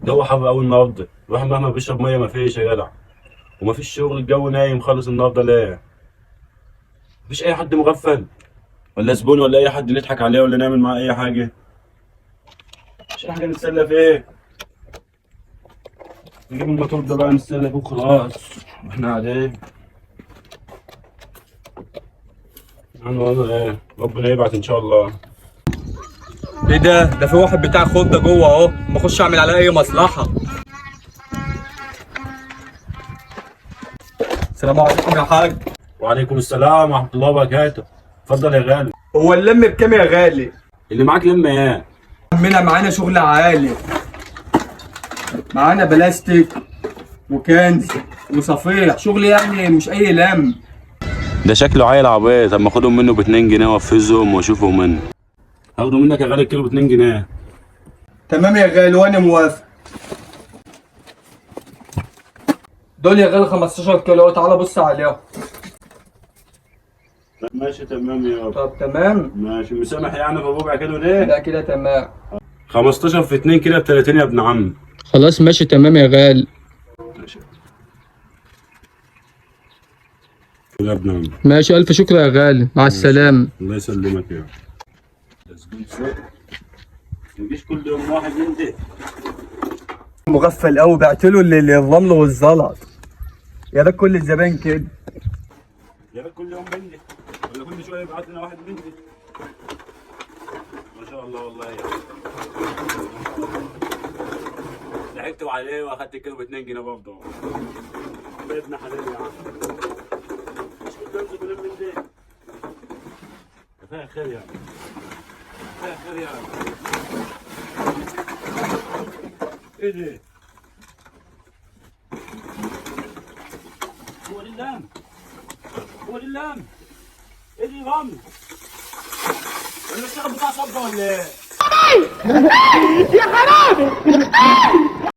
الجو حر قوي النهارده، الواحد مهما بيشرب ميه ما فيش يا جدع. وما فيش شغل، الجو نايم خالص النهارده ليه؟ مفيش اي حد مغفل ولا زبون ولا اي حد نضحك عليه ولا نعمل معاه اي حاجه؟ مش حاجه نتسلى فيه. نجيب الموتور ده بقى نتسلى فيه وخلاص واحنا قاعدين. انا ايه، ربنا يبعت ان شاء الله. ايه ده في واحد بتاع خردة جوه اهو، ما اخش اعمل عليه اي مصلحة. السلام عليكم يا حاج. وعليكم السلام ورحمه الله وبركاته. اتفضل يا غالي. هو اللم بكام يا غالي؟ اللي معاك لما ايه؟ عمنا معانا شغل عالي، معانا بلاستيك وكنز وصفيح، شغل يعني مش اي لم. ده شكله عيل عبيط، اما اخدهم منه ب 2 جنيه وافزهم واشوفهم منه. هاخده منك يا غالي الكيلو ب 2 جنيه. تمام يا غالي وانا موافق. دول يا غالي 15 كيلو، تعالى بص عليهم. ماشي تمام يابا. طب تمام. ماشي، مسامح يعني في الربع كيلو ده؟ لا كده تمام. 15 في 2 كده ب 30 يا ابن عم. خلاص ماشي تمام يا غالي. ماشي يا ابن عم. ماشي، الف شكر يا غالي، مع السلامة. الله يسلمك يا تجيش كل يوم واحد من ده. مغفل قوي، بعتله الرمل والزلط. يا ده كل الزبائن كده. يا ريت كل يوم من ده ولا كل شويه يبعت لنا واحد من ده. ما شاء الله والله يعني. ضحكت عليه واخدت الكيلو ب 2 جنيه برضه. يا ابن حلال يا عم. مش كل يوم زبون من ده. كفايه خير يعني. كفايه خير يعني. ايه ده؟ هو دي اللام. هو دي اللام. ايه دي رمل؟ ولا الشغل بتاع صبة ولا ايه؟ يا حرامي